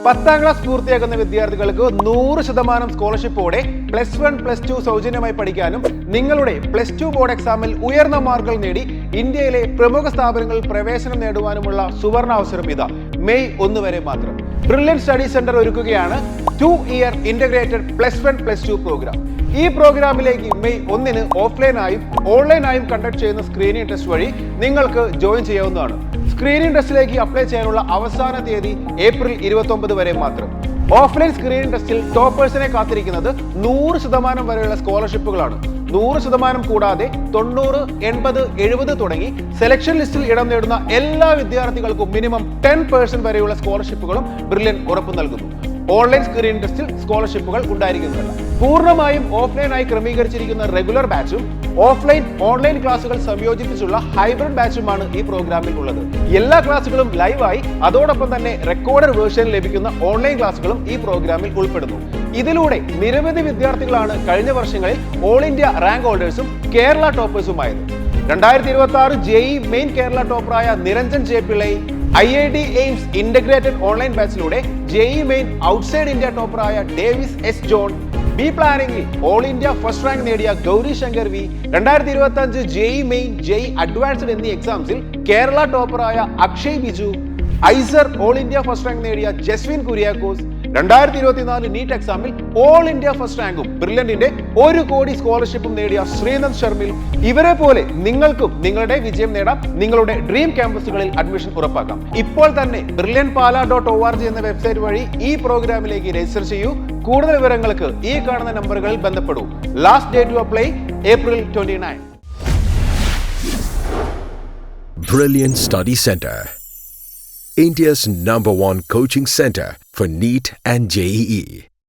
10ാം class പൂർത്തിയാക്കുന്ന വിദ്യാർത്ഥികൾക്ക് 100% സ്കോളർഷിപ്പോടെ +1 +2 സൗജന്യമായി പഠിക്കാനും നിങ്ങളുടെ +2 ബോർഡ് എക്സാമിൽ ഉയർന്ന മാർക്കുകൾ നേടി ഇന്ത്യയിലെ പ്രമുഖ സ്ഥാപനങ്ങളിൽ പ്രവേശനം നേടുവാനുമുള്ള സുവർണ അവസരം ഇതാ മെയ് 1 വരെ മാത്രം. ബ്രില്യൻറ്റ് സ്റ്റഡി സെന്റർ ഒരുക്കുകയാണ് 2-year ഇന്റഗ്രേറ്റഡ് +1 +2 പ്രോഗ്രാം. ഈ പ്രോഗ്രാമിലേക്ക് മെയ് 1 ഓഫ്ലൈനായും ഓൺലൈനായും കണ്ടക്ട് ചെയ്യുന്ന സ്ക്രീനിംഗ് ടെസ്റ്റ് വഴി നിങ്ങൾക്ക് ജോയിൻ ചെയ്യാവുന്നതാണ്. സ്ക്രീനിംഗ് ടെസ്റ്റിലേക്ക് അപ്ലൈ ചെയ്യാനുള്ള അവസാന തീയതി ഏപ്രിൽ 29 വരെ മാത്രം. ഓഫ്ലൈൻ സ്ക്രീനിംഗ് ടെസ്റ്റിൽ ടോപ്പേഴ്സിനെ കാത്തിരിക്കുന്നത് 100% വരെയുള്ള സ്കോളർഷിപ്പുകളാണ്. 100% കൂടാതെ 90, 80, 70 തുടങ്ങി സെലക്ഷൻ ലിസ്റ്റിൽ ഇടം നേടുന്ന എല്ലാ വിദ്യാർത്ഥികൾക്കും മിനിമം 10% വരെയുള്ള സ്കോളർഷിപ്പുകളും ബ്രില്യൻറ്റ് ഉറപ്പു നൽകുന്നു. ഓൺലൈൻ സ്ക്രീനിംഗ് ടെസ്റ്റിൽ സ്കോളർഷിപ്പുകൾ ഉണ്ടായിരിക്കുന്നതല്ല. പൂർണ്ണമായും ഓഫ്ലൈനായി ക്രമീകരിച്ചിരിക്കുന്ന റെഗുലർ ബാച്ചും ഓൺലൈൻ ക്ലാസുകൾ സംയോജിപ്പിച്ചുള്ള ഹൈബ്രിഡ് ബാച്ചുമാണ് ഈ പ്രോഗ്രാമിൽ ഉള്ളത്. എല്ലാ ക്ലാസുകളും ലൈവായി അതോടൊപ്പം തന്നെ റെക്കോർഡഡ് വേർഷൻ ലഭിക്കുന്ന ഓൺലൈൻ ക്ലാസുകളും ഈ പ്രോഗ്രാമിൽ ഉൾപ്പെടുന്നു. ഇതിലൂടെ നിരവധി വിദ്യാർത്ഥികളാണ് കഴിഞ്ഞ വർഷങ്ങളിൽ ഓൾ ഇന്ത്യ റാങ്ക് ഹോൾഡേഴ്സും കേരള ടോപ്പേഴ്സുമായത്. 2026 JEE മെയിൻ കേരള ടോപ്പറായ Niranjan J Pillai IIT AIIMS integrated online ബാച്ചിലൂടെ JEE മെയിൻ ഔട്ട്സൈഡ് ഇന്ത്യ ടോപ്പറായ ഡേവിസ് എസ് ജോൺ, ബി പ്ലാനിംഗിൽ ഓൾ ഇന്ത്യ ഫസ്റ്റ് റാങ്ക് നേടിയ Gauri Shankar V, 2025 JEE main JEE advanced എന്നീ എക്സാംസിൽ കേരള ടോപ്പറായ Akshay Biju, IISER all India first rank നേടിയ ജസ്വിൻ കുര്യാക്കോസ്, 2024 നീറ്റ് എക്സാമിൽ ഓൾ ഇന്ത്യ ഫസ്റ്റ് റാങ്കും ബ്രില്യന്റിന്റെ 1 കോടി സ്കോളർഷിപ്പും നേടിയ ശ്രീനന്ദ് ശർമിൽ. ഇവരെ പോലെ നിങ്ങൾക്കും നിങ്ങളുടെ വിജയം നേടാം. നിങ്ങളുടെ ഡ്രീം ക്യാമ്പസുകളിൽ അഡ്മിഷൻ ഉറപ്പാക്കാം. ഇപ്പോൾ തന്നെ brilliantpala.org എന്ന വെബ്സൈറ്റ് വഴി ഈ പ്രോഗ്രാമിലേക്ക് രജിസ്റ്റർ ചെയ്യൂ. കൂടുതൽ വിവരങ്ങൾക്ക് ഈ കാണുന്ന നമ്പറുകളിൽ ബന്ധപ്പെടൂ. Last date to apply April 29. Brilliant Study Center, India's #1 coaching center for NEET and JEE.